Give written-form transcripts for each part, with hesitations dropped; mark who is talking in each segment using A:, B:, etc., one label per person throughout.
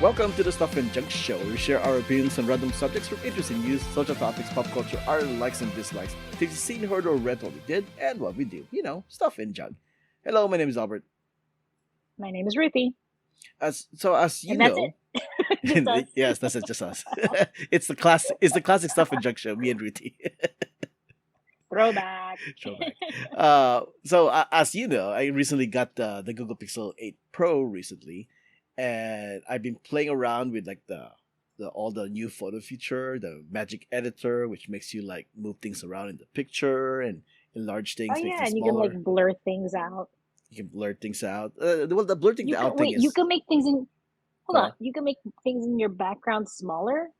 A: Welcome to the Stuff and Junk Show. We share our opinions on random subjects from interesting news, social topics, pop culture, our likes and dislikes, things you've seen, heard, or read what we did, and what we do. Stuff and junk. Hello, my name is Albert.
B: My name is Ruthy,
A: As you
B: and that's
A: know,
B: it. Just us.
A: yes, that's it, just us. It's the classic Stuff and Junk Show. Me and Ruthie.
B: Throwback.
A: Throwback. As you know, I recently got the Google Pixel 8 Pro recently, and I've been playing around with like the all the new photo feature, the magic editor, which makes you like move things around in the picture and enlarge
B: Oh
A: things, make
B: yeah,
A: things
B: and you can like
A: smaller.
B: blur things out.
A: You can blur things out. Well, the blurring
B: You
A: out
B: can
A: thing
B: wait. You
A: is
B: can make things in. Hold on.
A: uh,
B: You can make things in your background smaller.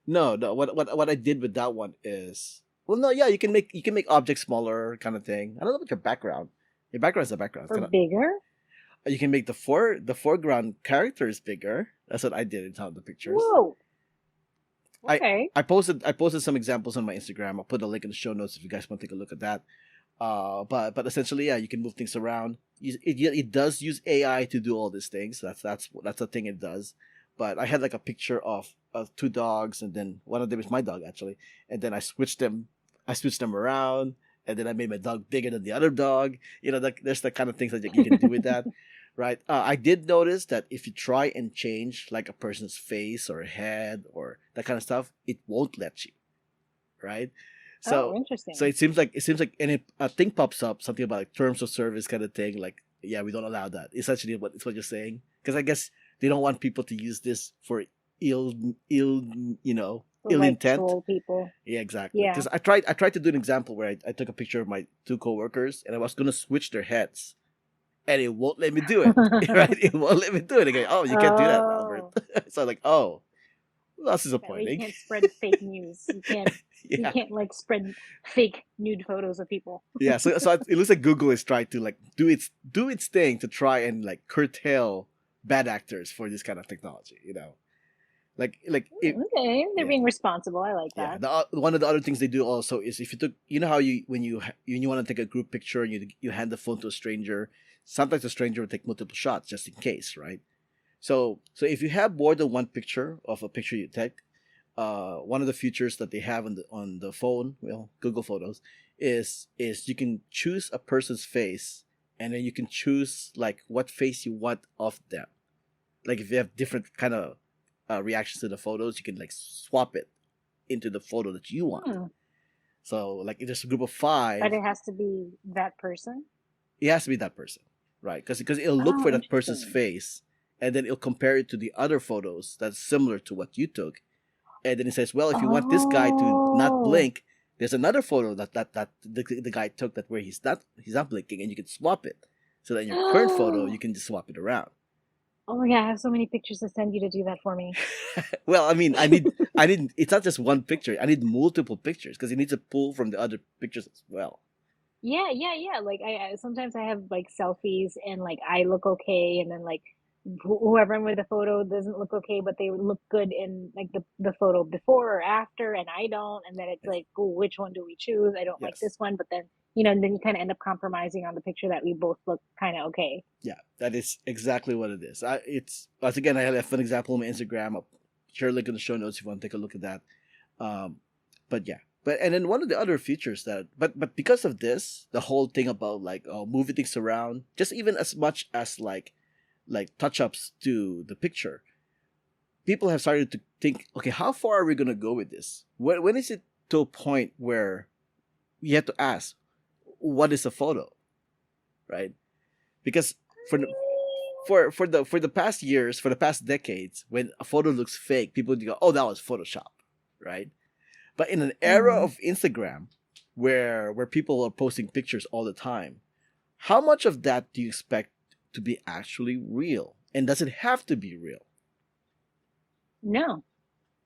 A: no, no. What I did with that one is, well, no, yeah, you can make objects smaller, kind of thing. I don't know about your background. Your background is a background.
B: Or bigger.
A: You can make the foreground characters bigger. That's what I did in some of the pictures.
B: Whoa.
A: I
B: Okay.
A: I posted some examples on my Instagram. I'll put a link in the show notes if you guys want to take a look at that. But essentially, yeah, you can move things around. It does use AI to do all these things. That's the thing it does. But I had like a picture of two dogs, and then one of them is my dog actually, and then I switched them around, and then I made my dog bigger than the other dog. There's the kind of things that you can do with that, right? I did notice that if you try and change like a person's face or head or that kind of stuff, it won't let you, right?
B: Oh,
A: So so
B: interesting.
A: it seems like and a thing pops up, something about like terms of service kind of thing, like yeah, we don't allow that. Essentially, what you're saying, because I guess they don't want people to use this for ill ill you know ill
B: Like
A: intent.
B: troll people.
A: Yeah, exactly.
B: Yeah.
A: Because I tried to do an example where I took a picture of my two coworkers and I was gonna switch their heads, and it won't let me do it. Right? It won't let me do it again. Oh, you can't do that, Albert.
B: Oh,
A: So I'm like, oh, well, that's
B: that way you
A: disappointing.
B: can't spread fake news. You can't. You
A: Yeah.
B: can't like spread fake nude photos of people.
A: Yeah, so it looks like Google is trying to like do its thing to try and like curtail bad actors for this kind of technology. Like it.
B: Okay, they're
A: Yeah,
B: being responsible. I like
A: yeah.
B: that.
A: One of the other things they do also is if you took, how when you want to take a group picture and you hand the phone to a stranger, sometimes the stranger will take multiple shots just in case, right? So if you have more than one picture of a picture you take, one of the features that they have on the phone, well, Google Photos, is you can choose a person's face, and then you can choose like what face you want of them. Like if you have different kind of reactions to the photos, you can like swap it into the photo that you want.
B: Hmm.
A: So like if there's a group of
B: But
A: five,
B: it has to be that person.
A: it has to be that person, right? Because it'll look
B: Oh,
A: for that person's
B: interesting.
A: face, and then it'll compare it to the other photos that's similar to what you took, and then it says, well, if you want this guy to not
B: Oh,
A: blink, there's another photo that the guy took that where he's not blinking, and you can swap it. So that in your current photo, you
B: oh
A: can just swap it around.
B: my God, I have so many pictures to send you to do that for me.
A: Well, I mean, I need. It's not just one picture. I need multiple pictures because it needs to pull from the other pictures as well.
B: Yeah, yeah, yeah. Like I sometimes I have like selfies and like I look okay, and then like whoever I'm with the photo doesn't look okay, but they look good in like the photo before or after, and I don't. And then it's
A: Yes.
B: like, oh, which one do we choose? I don't like
A: Yes.
B: this one, but then and then you kind of end up compromising on the picture that we both look kind of okay.
A: Yeah, that is exactly what it is. It's once again, I had a fun example on my Instagram. I'll share a link in the show notes if you want to take a look at that. Um, but yeah, and then one of the other features but because of this, the whole thing about like moving things around, just even as much as like touch ups to the picture, people have started to think, okay, how far are we gonna go with this? When is it to a point where you have to ask, what is a photo, right? Because for the- for the past years, for the past decades, when a photo looks fake, people go, "Oh, that was Photoshop," right? But in an era
B: Mm,
A: of Instagram, where people are posting pictures all the time, how much of that do you expect to be actually real? And does it have to be real?
B: no.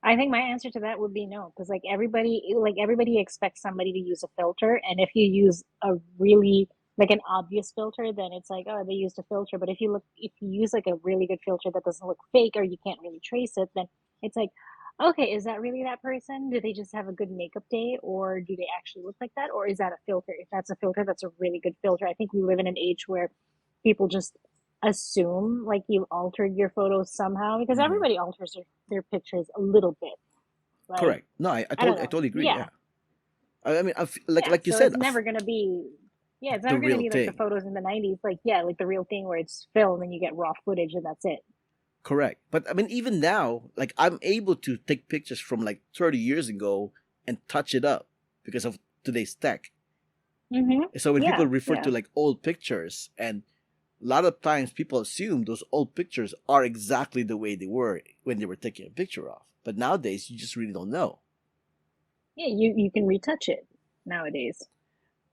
B: I think my answer to that would be no, because like everybody expects somebody to use a filter, and if you use a really like an obvious filter, then it's like, oh, they used a filter. But if you use like a really good filter that doesn't look fake or you can't really trace it, then it's like, okay, is that really that person? Do they just have a good makeup day, or do they actually look like that, or is that a filter? If that's a filter, that's a really good filter. I think we live in an age where people just assume like you've altered your photos somehow because
A: Hmm.
B: everybody alters their pictures a little bit. Like,
A: Correct. No,
B: I don't
A: I
B: know.
A: totally agree.
B: Yeah.
A: Yeah. I mean,
B: Yeah.
A: like you
B: So
A: said,
B: it's never going to be, yeah, it's
A: the
B: never going to
A: real
B: be like the
A: thing.
B: photos in the 90s. Like, yeah, like the real thing where it's film and you get raw footage and that's it.
A: Correct. But I mean, even now, like I'm able to take pictures from like 30 years ago and touch it up because of today's tech.
B: Mm-hmm.
A: So when people
B: Yeah.
A: refer to
B: Yeah.
A: like old pictures, and a lot of times people assume those old pictures are exactly the way they were when they were taking a picture of. But nowadays, you just really don't know.
B: Yeah. You can retouch it nowadays.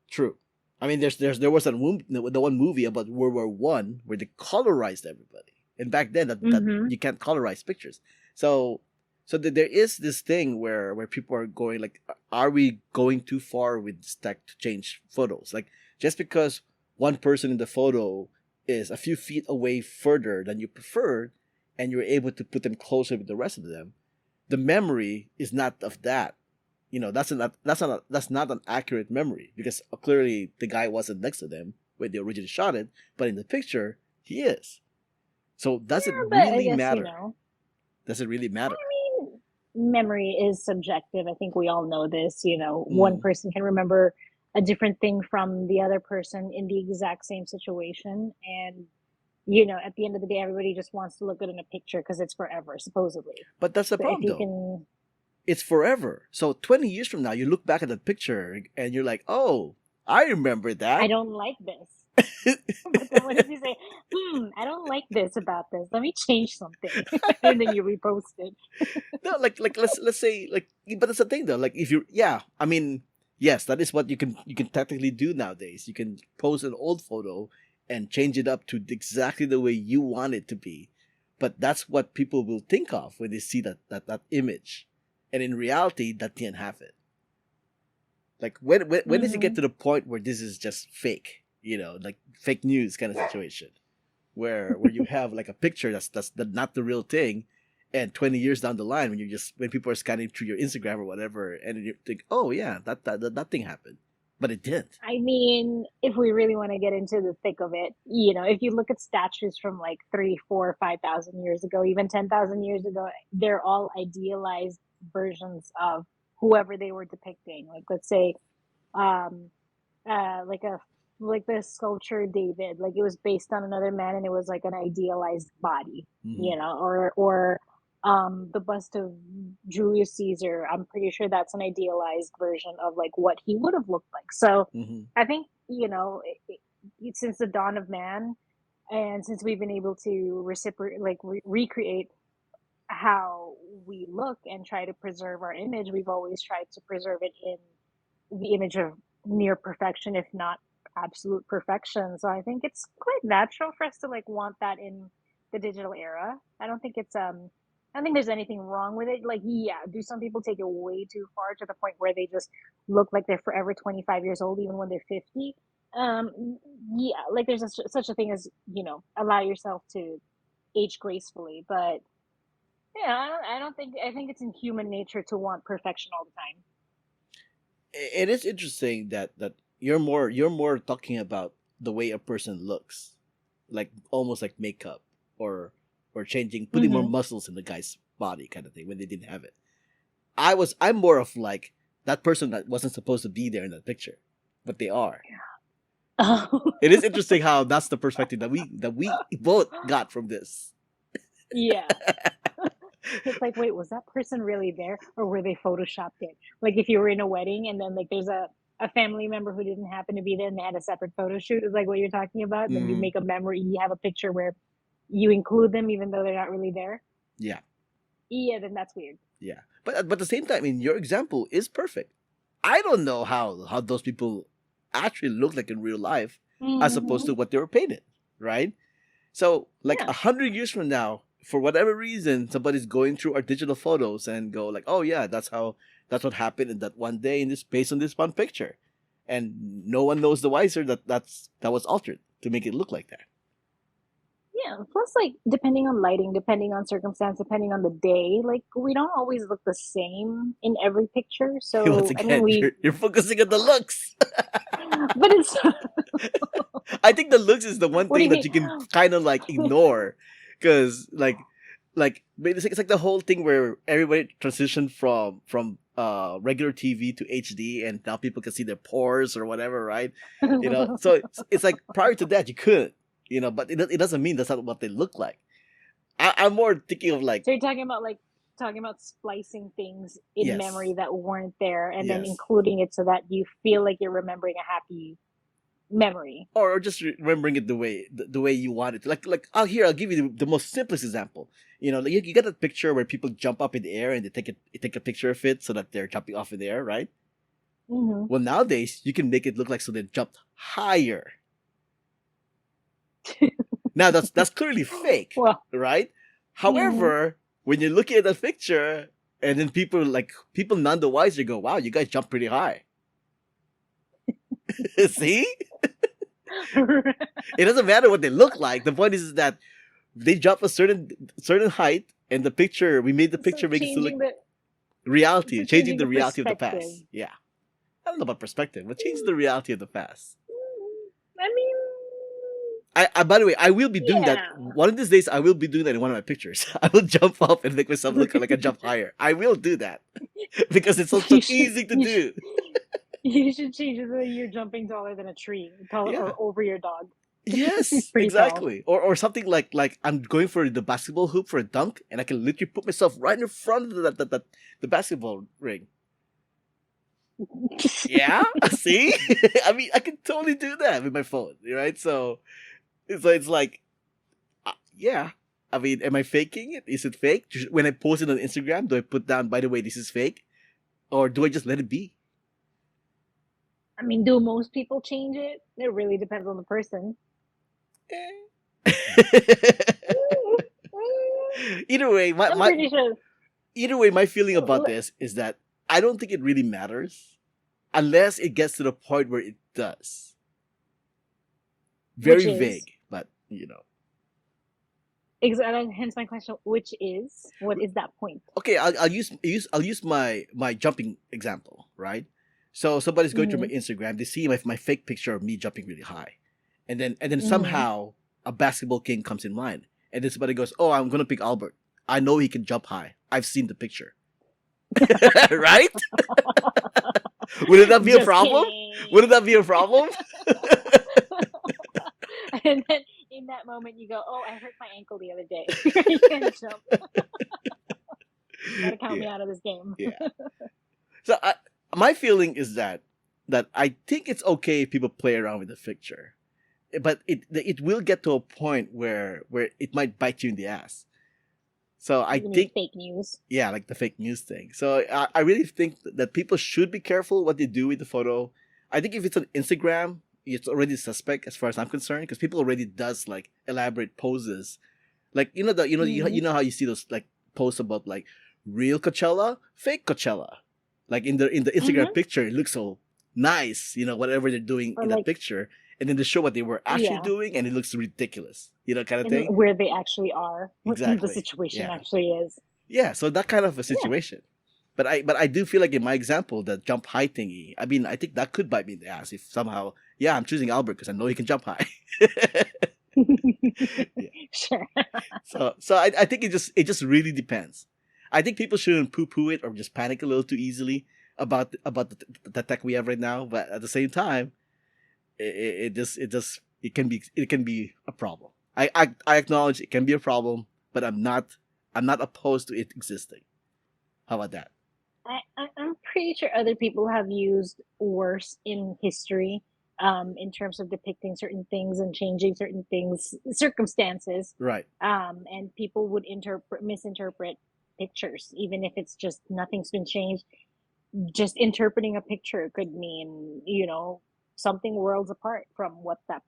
A: True. I mean, there was a the one movie about World War I where they colorized everybody, and back then that
B: Mm-hmm.
A: you can't colorize pictures. So there is this thing where people are going like, are we going too far with this tech to change photos? Like just because one person in the photo is a few feet away further than you preferred, and you're able to put them closer with the rest of them, the memory is not of that. That's not an accurate memory because clearly the guy wasn't next to them when they originally shot it, but in the picture he is. So does it
B: Yeah, but I
A: really
B: guess,
A: matter? Does it really matter?
B: I mean, memory is subjective. I think we all know this. One
A: Mm.
B: person can remember a different thing from the other person in the exact same situation. And, at the end of the day, everybody just wants to look good in a picture because it's forever, supposedly.
A: But that's the
B: So if
A: problem
B: you
A: though.
B: can,
A: It's forever. So 20 years from now, you look back at that picture and you're like, oh, I remember
B: I
A: that.
B: don't like this. But then what if you say, I don't like this about this. Let me change something. And then you repost it.
A: No, like let's say like, but that's the thing though. Like if you, yeah, I mean, yes, that is what you can technically do nowadays. You can post an old photo and change it up to exactly the way you want it to be, but that's what people will think of when they see that image, and in reality, that didn't happen. Like when does it get
B: Mm-hmm.
A: to the point where this is just fake? Like fake news kind of situation where you have like a picture not the real thing, and 20 years down the line when people are scanning through your Instagram or whatever, and you think, oh yeah, that thing happened, but it didn't.
B: I mean, if we really want to get into the thick of it, if you look at statues from like 3, 4, 5,000 years ago, even 10,000 years ago, they're all idealized versions of whoever they were depicting. Like, let's say, um, like the sculpture David, like it was based on another man, and it was like an idealized body,
A: Mm-hmm.
B: or the bust of Julius Caesar. I'm pretty sure that's an idealized version of like what he would have looked like. So
A: Mm-hmm.
B: I think since the dawn of man, and since we've been able to reciprocate, like recreate how we look and try to preserve our image, we've always tried to preserve it in the image of near perfection, if not absolute perfection. So I think it's quite natural for us to like want that in the digital era. I don't think there's anything wrong with it. Like, yeah, do some people take it way too far to the point where they just look like they're forever 25 years old even when they're 50? Yeah, like there's such a thing as, allow yourself to age gracefully, but yeah, I don't think I think it's in human nature to want perfection all the time.
A: It is interesting that you're more talking about the way a person looks, like almost like makeup, or changing, putting more
B: Mm-hmm.
A: muscles in the guy's body kind of thing when they didn't have it. I'm more of like that person that wasn't supposed to be there in that picture, but they are. It is interesting how that's the perspective that we both got from this.
B: Yeah. It's like, wait, was that person really there or were they photoshopped in? Like if you were in a wedding and then like there's a family member who didn't happen to be there and they had a separate photo shoot, is like what you're talking about. And then you
A: Mm,
B: make a memory, you have a picture where you include them even though they're not really there.
A: yeah,
B: Yeah, then that's weird.
A: yeah. But at the same time, I mean, your example is perfect. I don't know how those people actually look like in real life, as opposed
B: Mm-hmm.
A: to what they were painted, right? So, like
B: Yeah.
A: 100 years from now, for whatever reason, somebody's going through our digital photos and go like, "Oh yeah, that's what happened in that one day in this based on this one picture," and no one knows the wiser that was altered to make it look like that.
B: Yeah. Plus, like, depending on lighting, depending on circumstance, depending on the day, like, we don't always look the same in every picture.
A: Once
B: So, I mean,
A: again, you're focusing on the looks.
B: but it's
A: I think the looks is the one
B: What do
A: thing
B: you
A: that
B: mean?
A: you can kind of like ignore, because like it's like the whole thing where everybody transitioned from regular TV to HD, and now people can see their pores or whatever, right? So it's like prior to that you couldn't, but it doesn't mean that's not what they look like. I'm more thinking of like,
B: So you're talking about splicing things in
A: yes,
B: memory that weren't there and then
A: yes,
B: including it so that you feel like you're remembering a happy memory.
A: or just remembering it the way you want it. Like I'll give you the most simplest example. Like you get a picture where people jump up in the air and they take a picture of it so that they're jumping off in the air, right?
B: Hmm.
A: Well, nowadays you can make it look like so they jumped higher. Now that's clearly fake,
B: Well,
A: right?
B: hmm.
A: However, when you're looking at the picture and then people none the wiser go, "Wow, you guys jumped pretty high." See, it doesn't matter what they look like. The point is that they jump a certain height, and the picture we made the
B: So
A: picture make it to look
B: changing the
A: reality, changing
B: changing
A: the
B: the
A: reality of the
B: perspective.
A: past. Yeah, I don't know about perspective, but change the reality of the past.
B: I mean,
A: I by the way, I will be doing that
B: yeah.
A: one of these days. I will be doing that in one of my pictures. I will jump up and make myself look like I jump higher. I will do that because it's so
B: You should
A: easy to
B: you should
A: do.
B: you should change it so that you're jumping taller than a tree, taller
A: Yeah.
B: or over your dog. He's
A: Yes,
B: pretty tall.
A: exactly. Or something like I'm going for the basketball hoop for a dunk, and I can literally put myself right in front of the basketball ring. Yeah, see, I mean, I can totally do that with my phone, right? So it's like, yeah. I mean, am I faking it? Is it fake? When I post it on Instagram, do I put down, by the way, this is fake, or do I just let it be?
B: I mean, do most people change it? It really depends on the person.
A: Eh. Either way,
B: I'm pretty sure.
A: my feeling about this is that I don't think it really matters unless it gets to the point where it does.
B: Which
A: Very
B: is
A: vague, but
B: hence my question. Which is what is that point?
A: Okay, I'll use my jumping example, right? So somebody's going through my
B: Hmm.
A: Instagram, they see my fake picture of me jumping really high, and then
B: Hmm.
A: somehow a basketball king comes in mind, and then somebody goes, "Oh, I'm gonna pick Albert. I know he can jump high. I've seen the picture." Right? Wouldn't that be a
B: Just
A: problem? Wouldn't
B: kidding.
A: that be a problem?
B: And then in that moment, you go, "Oh, I hurt my ankle the other day. I can't jump. Gotta count me
A: Yeah,
B: out of this game."
A: yeah. So my feeling is that I think it's okay if people play around with the picture, but it will get to a point where it might bite you in the ass. So I
B: You mean
A: think,
B: fake news?
A: yeah, like the fake news thing. So I really think that people should be careful what they do with the photo. I think if it's on Instagram, it's already suspect as far as I'm concerned, because people already does like elaborate poses, like
B: Hmm.
A: you know how you see those like posts about like real Coachella, fake Coachella, like in the Instagram
B: Hmm.
A: picture it looks so nice, whatever they're doing
B: Or
A: in that
B: like,
A: picture, and then they show what they were actually
B: yeah,
A: doing, and it looks ridiculous, kind of
B: and
A: thing.
B: where they actually are, what the
A: Exactly.
B: situation
A: Yeah.
B: actually is.
A: Yeah, so that kind of a
B: Yeah.
A: situation. But I do feel like in my example, the jump high thingy. I mean, I think that could bite me in the ass if somehow. Yeah, I'm choosing Albert because I know he can jump high. Yeah.
B: Sure.
A: So I think it just really depends. I think people shouldn't poo poo it or just panic a little too easily about the tech we have right now. But at the same time, it can be a problem. I acknowledge it can be a problem, but I'm not opposed to it existing. How about that?
B: I'm pretty sure other people have used worse in history, in terms of depicting certain things and changing certain things, circumstances,
A: Right.
B: and people would misinterpret pictures, even if it's just nothing's been changed. Just interpreting a picture could mean, something worlds apart from what the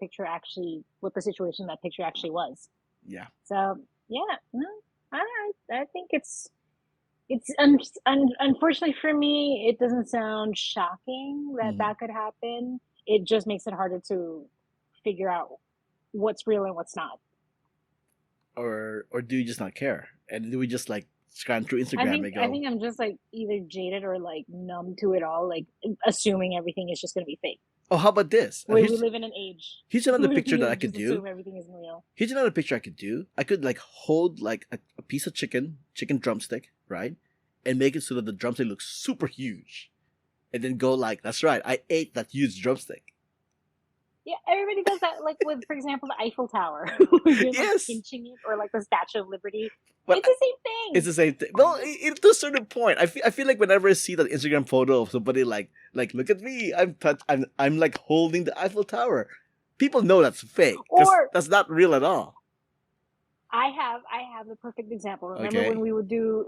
B: situation that picture actually was.
A: Yeah.
B: So yeah, no, I think unfortunately for me, it doesn't sound shocking that
A: Mhm.
B: that could happen. It just makes it harder to figure out what's real and what's not.
A: Or do you just not care? And do we just like scan through
B: I
A: Instagram
B: think
A: and
B: I
A: go,
B: think I'm just like either jaded or like numb to it all, like assuming everything is just gonna be fake.
A: Oh, how about this?
B: We live in an age
A: Here's another
B: where
A: picture that
B: we
A: I could
B: just
A: do.
B: assume everything is real.
A: Here's another picture I could do. I could like hold like a piece of chicken drumstick, right? And make it so that the drumstick looks super huge. And then go like, that's right, I ate that huge drumstick.
B: Yeah, everybody does that. Like with, for example, the Eiffel Tower, where you're like
A: Yes.
B: pinching it, or like the Statue of Liberty.
A: Well,
B: It's the same
A: it's
B: thing.
A: the same thing. Well, to a certain point, I feel like whenever I see that Instagram photo of somebody like look at me, I'm like holding the Eiffel Tower. People know that's fake because
B: Or
A: that's not real at all.
B: I have the perfect example. Remember when
A: Okay.
B: we would do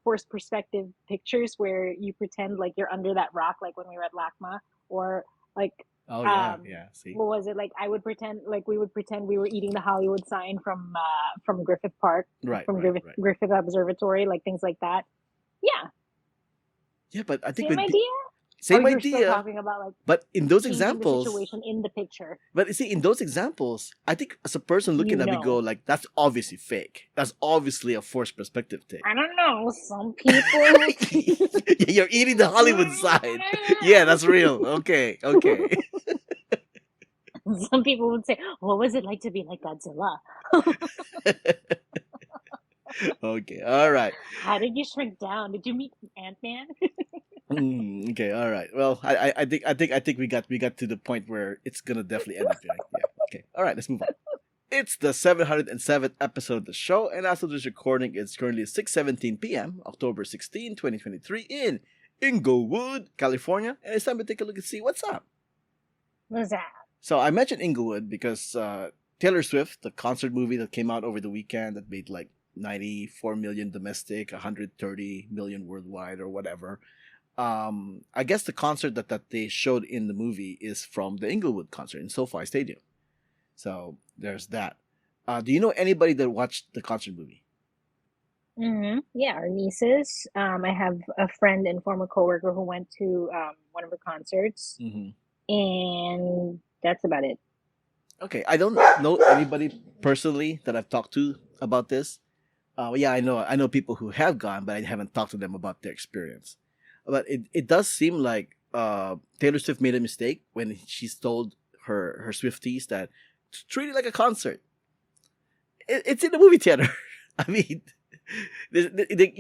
B: forced perspective pictures where you pretend like you're under that rock, like when we were at LACMA, or like
A: Oh yeah,
B: um
A: yeah. See.
B: what was it, like I would pretend like we would pretend we were eating the Hollywood sign from Griffith Park,
A: Right,
B: from
A: right, right.
B: Griffith Observatory, like things like that. Yeah,
A: Yeah, but I think
B: same
A: with
B: idea. Or
A: same
B: you're still
A: idea,
B: talking about like
A: but in those
B: changing the
A: examples,
B: situation in the picture.
A: but you see, in those examples, I think as a person looking
B: You
A: at me go
B: know.
A: like, that's obviously fake. That's obviously a forced perspective thing.
B: I don't know. Some people.
A: You're eating the Hollywood sign. Yeah, that's real. Okay, okay.
B: Some people would say, "What was it like to be like Godzilla?
A: Okay, all right.
B: How did you shrink down? Did you meet Ant-Man?"
A: Okay, all right. Well, I think we got to the point where it's gonna definitely end up here. Yeah. Okay. All right. Let's move on. It's the 707th episode of the show, and as of this recording, it's currently 6:17 p.m., October 16, 2023, in Inglewood, California, and it's time to take a look and see what's up.
B: What's that?
A: So I mentioned Inglewood because Taylor Swift, the concert movie that came out over the weekend that made like 94 million domestic, 130 million worldwide, or whatever. I guess the concert that they showed in the movie is from the Inglewood concert in SoFi Stadium. So there's that. Do you know anybody that watched the concert movie?
B: Yeah, our nieces. I have a friend and former coworker who went to one of her concerts,
A: Hmm.
B: and that's about it.
A: Okay, I don't know anybody personally that I've talked to about this. Yeah, I know people who have gone, but I haven't talked to them about their experience. But it does seem like Taylor Swift made a mistake when she told her Swifties that to treat it like a concert. It's in the movie theater. I mean, you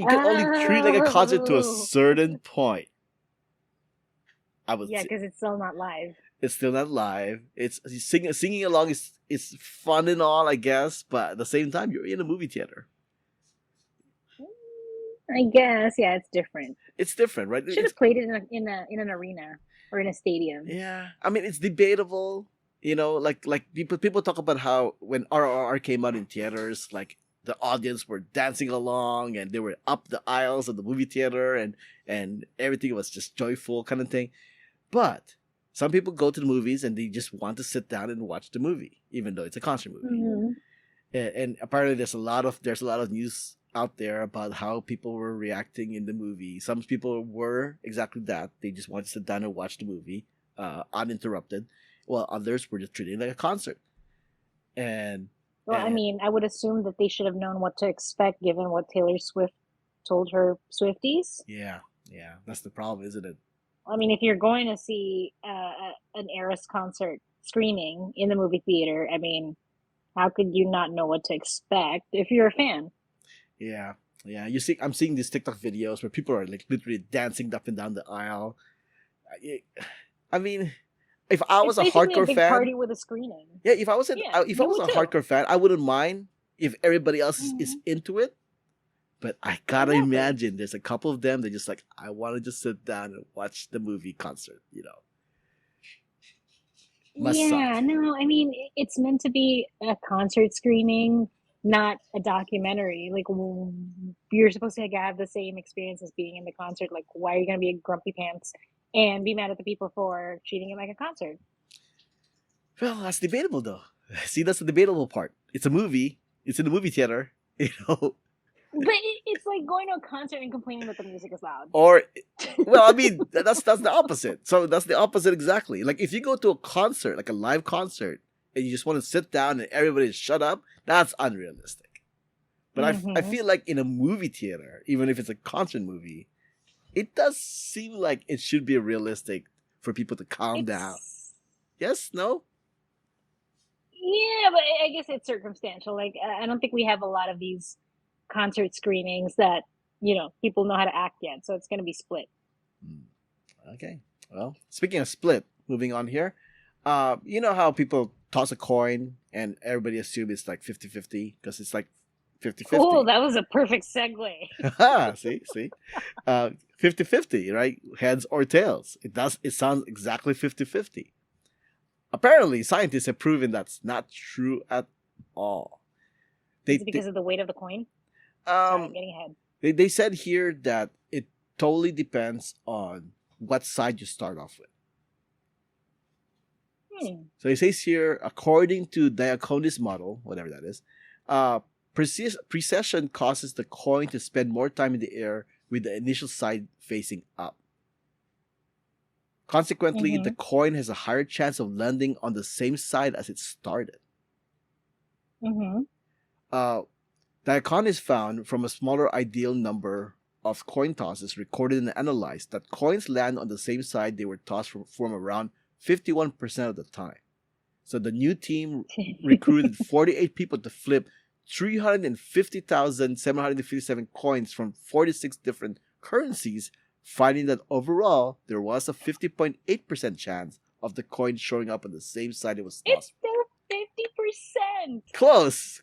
A: can only treat it like a concert to a
B: Oh,
A: certain point. I would
B: yeah,
A: say
B: because it's still not live.
A: it's still not live. It's singing along is fun and all, I guess, but at the same time, you're in a movie theater.
B: I guess, yeah, it's different.
A: It's different, right?
B: Should have played it in an arena or in a stadium.
A: Yeah, I mean it's debatable. You know, like people talk about how when RRR came out in theaters, like the audience were dancing along and they were up the aisles of the movie theater and everything was just joyful kind of thing. But some people go to the movies and they just want to sit down and watch the movie, even though it's a concert movie.
B: Hmm.
A: And apparently there's a lot of news out there about how people were reacting in the movie. Some people were exactly that. They just wanted to sit down and watch the movie uninterrupted, while others were just treating it like a concert. And
B: Well, I
A: and
B: mean, I would assume that they should have known what to expect given what Taylor Swift told her Swifties.
A: yeah, yeah, that's the problem, isn't it?
B: I mean, if you're going to see an Eras concert screening in the movie theater, I mean, how could you not know what to expect if you're a fan?
A: Yeah, yeah. You see, I'm seeing these TikTok videos where people are like literally dancing up and down the aisle. I I mean, if I
B: It's
A: was a
B: basically a
A: hardcore
B: big
A: fan,
B: party with a screening.
A: yeah,
B: Yeah,
A: if I
B: you
A: was
B: would
A: a
B: too.
A: hardcore fan, I wouldn't mind if everybody else is
B: Hmm.
A: into it. But I gotta
B: Exactly.
A: imagine there's a couple of them that just like I want to just sit down and watch the movie concert. You know, must
B: Yeah,
A: suck.
B: no, I mean, it's meant to be a concert screening, not a documentary. Like, you're supposed to like, have the same experience as being in the concert. Like, why are you going to be a grumpy pants and be mad at the people for treating it like a concert?
A: Well, that's debatable though. See, that's the debatable part. It's a movie. It's in the movie theater. You know,
B: But it's like going to a concert and complaining that the music is loud.
A: or well, I mean, that's the opposite. So that's the opposite exactly. Like if you go to a concert, like a live concert, and you just want to sit down and everybody shut up, that's unrealistic. But I
B: Hmm.
A: feel like in a movie theater, even if it's a concert movie, it does seem like it should be realistic for people to calm
B: It's
A: down. Yes? No?
B: Yeah, but I guess it's circumstantial. Like, I don't think we have a lot of these concert screenings that, people know how to act yet. So it's going to be split.
A: Hmm. Okay. Well, speaking of split, moving on here. You know how people toss a coin and everybody assumes it's like 50-50 because it's like
B: Oh,
A: 50-50.
B: that was a perfect segue.
A: See? 50-50, right? Heads or tails. It sounds exactly 50-50. Apparently, scientists have proven that's not true at all.
B: Is
A: They,
B: it
A: they
B: because of the weight of the coin? Sorry, I'm
A: um
B: getting ahead.
A: they said here that it totally depends on what side you start off with.
B: Hmm.
A: So it says here, according to Diaconis model, whatever that is, uh, precession causes the coin to spend more time in the air with the initial side facing up. Consequently, the
B: Mm-hmm.
A: coin has a higher chance of landing on the same side as it started.
B: Mm-hmm.
A: Uh, Diaconis found from a smaller ideal number of coin tosses recorded and analyzed that coins land on the same side they were tossed from around 51% of the time. So the new team recruited 48 people to flip 350,757 coins from 46 different currencies, finding that overall there was a 50.8% chance of the coin showing up on the same side it was
B: It's
A: tossed.
B: still 50%.
A: Close,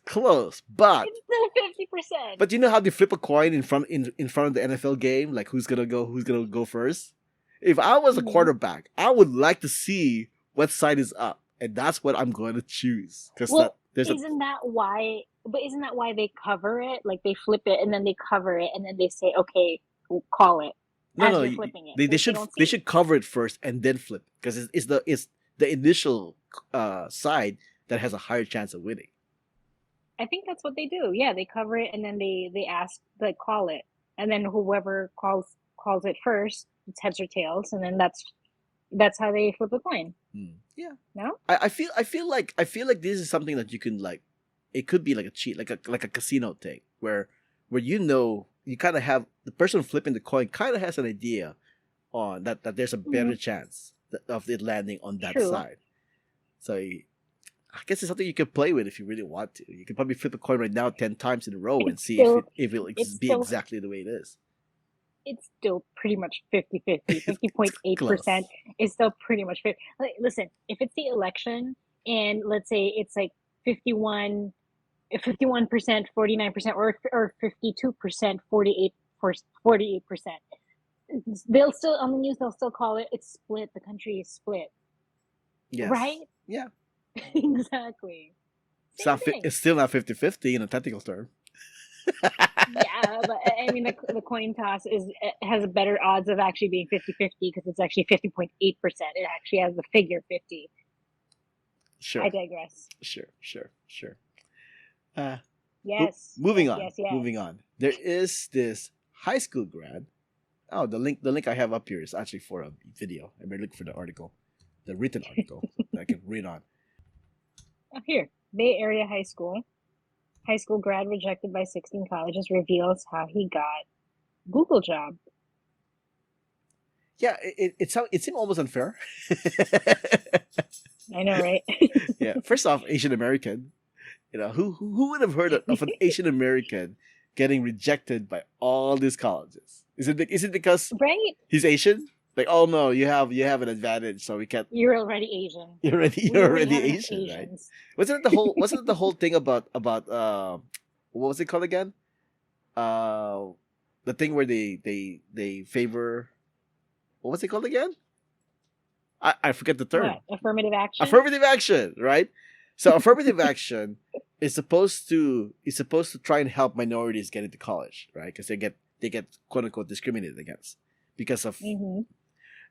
A: but
B: It's still 50%.
A: you know how they flip a coin in front of the NFL game, like who's gonna go first? If I was a
B: Mm-hmm.
A: quarterback, I would like to see what side is up, and that's what I'm going to choose because that
B: Well,
A: there's a
B: isn't that why they cover it? Like they flip it and then they cover it and then they say, okay, call it
A: no
B: as
A: no
B: they're flipping it.
A: they,
B: So
A: they
B: that you
A: should
B: don't
A: they
B: see.
A: should cover it first and then flip because it's the initial side that has a higher chance of winning.
B: I think that's what they do. Yeah, they cover it and then they ask, like, call it. And then whoever calls it first, it's heads or tails, and then that's how they flip a coin.
A: Yeah,
B: No?
A: I feel like this is something that you can like. It could be like a cheat, like a casino thing where you kind of have the person flipping the coin kind of has an idea on that there's a better
B: Mm,
A: chance of it landing on that
B: true.
A: side. So I guess it's something you can play with if you really want to. You can probably flip a coin right now 10 times in a row and
B: It's
A: see
B: still
A: if it'll
B: it's
A: be
B: still
A: exactly the way it is.
B: it's still pretty much 50-50.
A: It's
B: 50.8%
A: close.
B: is still pretty much 50. Like, listen, if it's the election and let's say it's like 51 51%, 49%, or 52%, 48%. They'll still on the news. They'll still call it. It's split. The country is split,
A: Yes.
B: right?
A: Yeah.
B: Exactly. Same thing.
A: It's still not 50-50 in a technical term.
B: Yeah, but I mean the coin toss has a better odds of actually being 50-50 because it's actually 50.8%. It actually has the figure 50. I
A: Sure.
B: digress.
A: Sure. Uh,
B: Yes,
A: moving
B: yes,
A: on.
B: yes, yes.
A: Moving on. There is this high school grad. Oh, the link I have up here is actually for a video. I better look for the article, the written article that I can read on.
B: Oh, here, Bay Area High School. High school grad rejected by 16 colleges reveals how he got Google job.
A: Yeah, it seemed almost unfair.
B: I know, right?
A: Yeah, first off, Asian American. Who would have heard of an Asian American getting rejected by all these colleges? Is it because
B: Right?
A: he's Asian? Like, oh no, you have an advantage, so we can't.
B: You're already Asian.
A: You're already
B: We
A: you're
B: already
A: already
B: have enough
A: Asian, right?
B: Asians.
A: Wasn't it the whole thing about what was it called again? The thing where they favor, what was it called again? I forget the term.
B: What? Affirmative action?
A: Affirmative action, right? So affirmative action is supposed to try and help minorities get into college, right? Because they get quote unquote discriminated against because of.
B: Mm-hmm.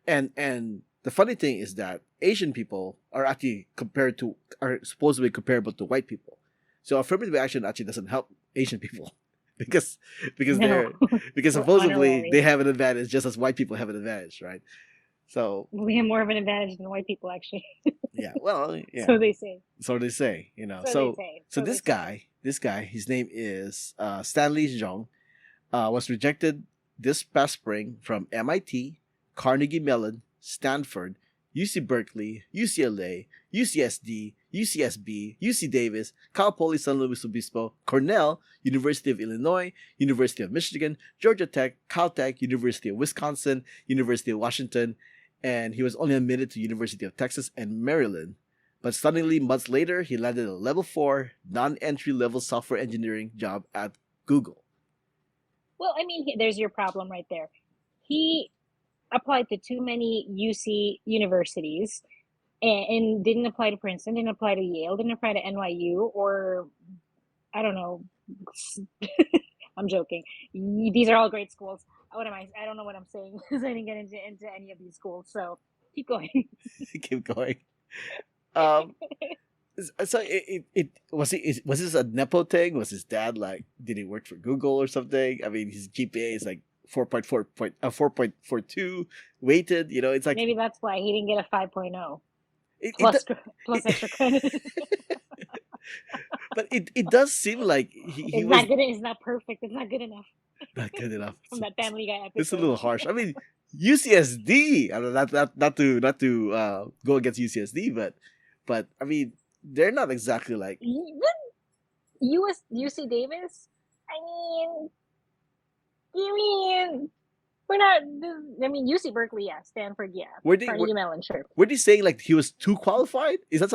A: And the funny thing is that Asian people are supposedly comparable to white people. So affirmative action actually doesn't help Asian people because
B: No,
A: they're because
B: we're
A: supposedly they
B: honorary.
A: have an advantage just as white people have an advantage, right? So
B: We have more of an advantage than white people, actually.
A: yeah, well, yeah,
B: So they say.
A: so they say,
B: So they
A: So
B: say.
A: so
B: So they say.
A: this guy, his name is Stanley Zhong, was rejected this past spring from MIT, Carnegie Mellon, Stanford, UC Berkeley, UCLA, UCSD, UCSB, UC Davis, Cal Poly San Luis Obispo, Cornell, University of Illinois, University of Michigan, Georgia Tech, Caltech, University of Wisconsin, University of Washington, and he was only admitted to University of Texas and Maryland. But stunningly, months later, he landed a level 4 non-entry level software engineering job at Google.
B: Well, I mean, there's your problem right there. He applied to too many UC universities and didn't apply to Princeton, didn't apply to Yale, didn't apply to NYU, or I don't know. I'm joking. These are all great schools. What am I? I don't know what I'm saying because I didn't get into any of these schools. So keep going.
A: Keep going. Um, so it was this a nepo thing? Was his dad like, did he work for Google or something? I mean, his GPA is like 4.42 weighted. You know, it's like
B: maybe that's why he didn't get a 5.0 plus extra credit.
A: But it does seem like he was
B: not good. It's not perfect. It's not good enough.
A: Not good enough.
B: From that Family Guy episode.
A: It's a little harsh. I mean, UCSD. I mean, not to go against UCSD, but I mean, they're not exactly like
B: UC Davis. We're not. I mean, UC Berkeley, yeah. Stanford, yeah. Carnegie Mellon, sure.
A: Were they saying like he was too qualified? Is that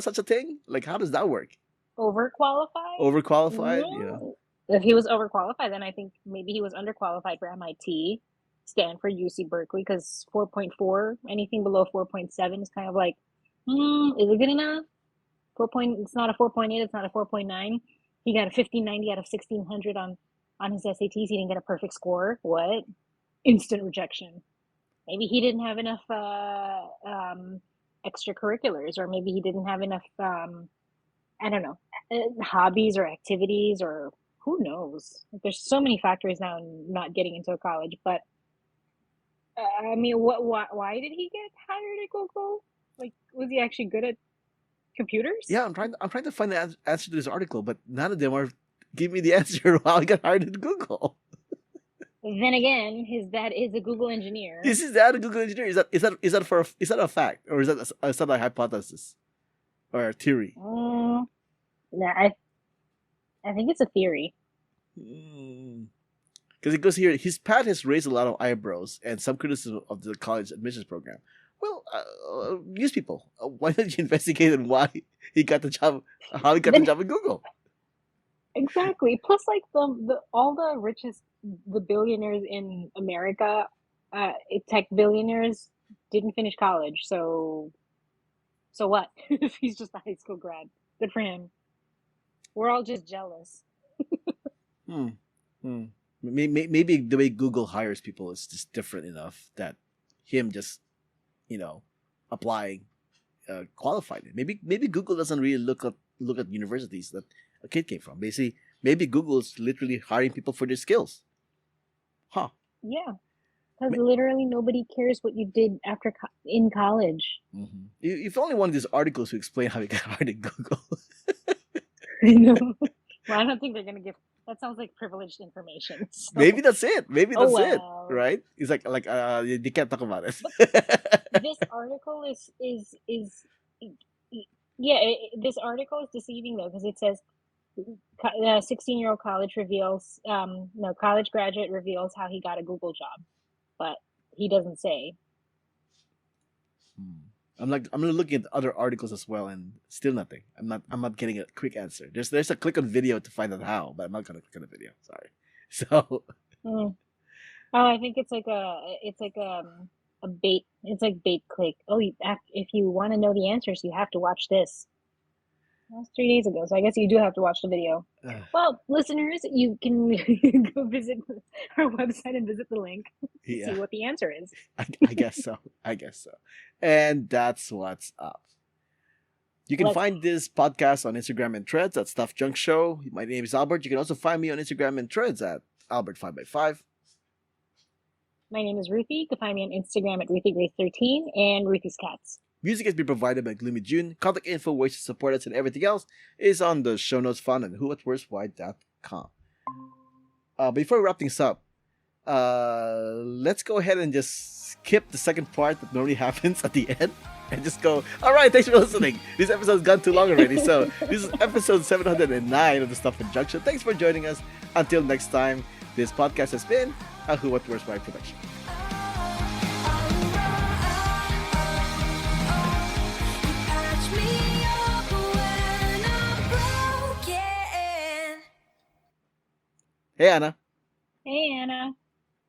A: such a thing? Like, how does that work?
B: Overqualified?
A: Overqualified?
B: No. Yeah. If he was overqualified, then I think maybe he was underqualified for MIT, Stanford, UC Berkeley, because 4.4, anything below 4.7 is kind of like, is it good enough? It's not a 4.8, it's not a 4.9. He got a 1590 out of 1600 on his SATs. He didn't get a perfect score. What? Instant rejection. Maybe he didn't have enough extracurriculars, or maybe he didn't have enough, I don't know, hobbies or activities, or who knows? There's so many factors now in not getting into a college. But I mean, why did he get hired at Google? Like, was he actually good at computers?
A: Yeah, I'm trying to find the answer to this article, but none of them are giving me the answer how he got hired at Google.
B: Then again, his dad is a Google engineer.
A: Is his dad a Google engineer? Is that a fact, or is that a hypothesis or a theory?
B: Yeah, I think it's a theory.
A: Because it goes here, his path has raised a lot of eyebrows and some criticism of the college admissions program. Well, news people, why don't you investigate on why he got the job, how he got the job at Google?
B: Exactly. Plus, like all the richest, the billionaires in America, tech billionaires, didn't finish college. So what? If he's just a high school grad, good for him. We're all just jealous.
A: Maybe the way Google hires people is just different enough that him just, applying, qualified. Maybe Google doesn't really look at universities that a kid came from. Basically, maybe Google's literally hiring people for their skills. Huh.
B: Yeah. Because literally nobody cares what you did in college.
A: Mm-hmm. If only one of these articles to explain how you got hired at Google.
B: I know. Well, I don't think they're going to give... That sounds like privileged information. So.
A: Maybe that's it. It, right? It's like you can't talk about it.
B: This article is this article is deceiving though, because it says 16-year-old college graduate reveals how he got a Google job, but he doesn't say.
A: I'm looking at other articles as well, and still nothing. I'm not getting a quick answer. There's a click on video to find out how, but I'm not gonna click on the video. Sorry. So.
B: Oh, I think it's like a bait. It's like bait click. Oh, if you want to know the answers, you have to watch this. That was 3 days ago, so I guess you do have to watch the video. Well, listeners, you can go visit our website and visit the link to see what the answer is.
A: I guess so. And that's what's up. You can find this podcast on Instagram and Threads at Stuff Junk Show. My name is Albert. You can also find me on Instagram and Threads at Albert5x5.
B: My name is Ruthy. You can find me on Instagram at RuthyGrace13 and Ruthy's Cats.
A: Music has been provided by Gloomy June. Contact info, ways to support us, and everything else is on the show notes found on whoatworstwhy.com. Before we wrap things up, let's go ahead and just skip the second part that normally happens at the end and just go, all right, thanks for listening. This episode's gone too long already. So this is episode 709 of the Stuff in Junction. Thanks for joining us. Until next time, this podcast has been a Who What Where's Why production. Hey, Anna.
B: Hey, Anna.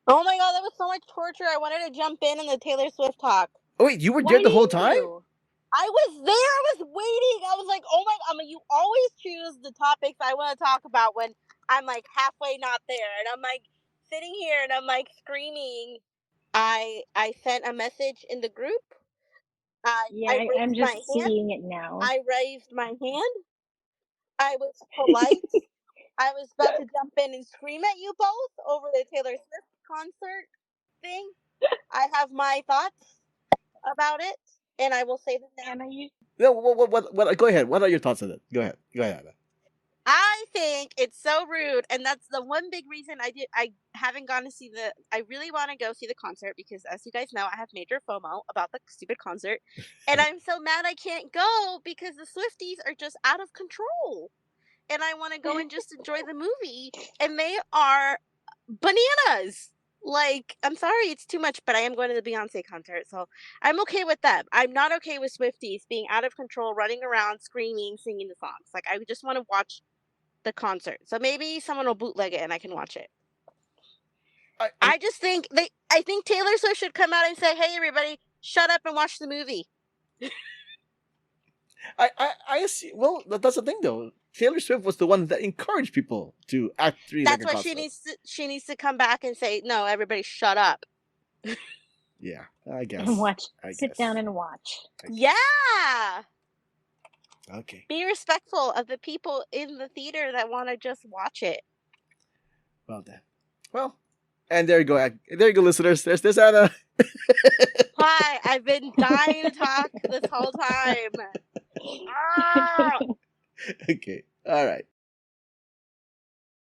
C: Oh my god, that was so much torture. I wanted to jump in the Taylor Swift talk.
A: Oh, wait, you were
B: Why
A: there the whole
B: didn't
A: time?
B: you?
C: I was there. I was waiting. I was like, oh my, I mean, you always choose the topics I want to talk about when I'm like halfway not there. And I'm like sitting here and I'm like screaming. I sent a message in the group.
B: Yeah,
C: I
B: I'm
C: raised my
B: just
C: hand.
B: seeing it now.
C: I raised my hand. I was polite. I was about to jump in and scream at you both over the Taylor Swift concert thing. I have my thoughts about it, and I will say them now.
B: Anna, you
A: No, what, go ahead. What are your thoughts on it? Go ahead, Anna.
C: I think it's so rude, and that's the one big reason I haven't gone to see the. I really want to go see the concert because, as you guys know, I have major FOMO about the stupid concert, and I'm so mad I can't go because the Swifties are just out of control, and I want to go and just enjoy the movie, and they are bananas. Like, I'm sorry, it's too much, but I am going to the Beyonce concert, so I'm okay with them. I'm not okay with Swifties being out of control, running around, screaming, singing the songs. Like, I just want to watch the concert. So maybe someone will bootleg it and I can watch it. I just think I think Taylor Swift should come out and say, "Hey, everybody, shut up and watch the movie."
A: I see. Well, that's the thing, though. Taylor Swift was the one that encouraged people to act really
C: That's
A: like a
C: what
A: concert.
C: she needs to come back and say, "No, everybody, shut up."
A: Yeah, I guess.
B: and watch.
A: I
B: Sit
A: guess.
B: down and watch.
C: Yeah.
A: Okay.
C: Be respectful of the people in the theater that want to just watch it.
A: Well then. Well, and there you go. There you go, listeners. There's Anna.
C: Hi, I've been dying to talk this whole time. Ah!
A: Okay. All right.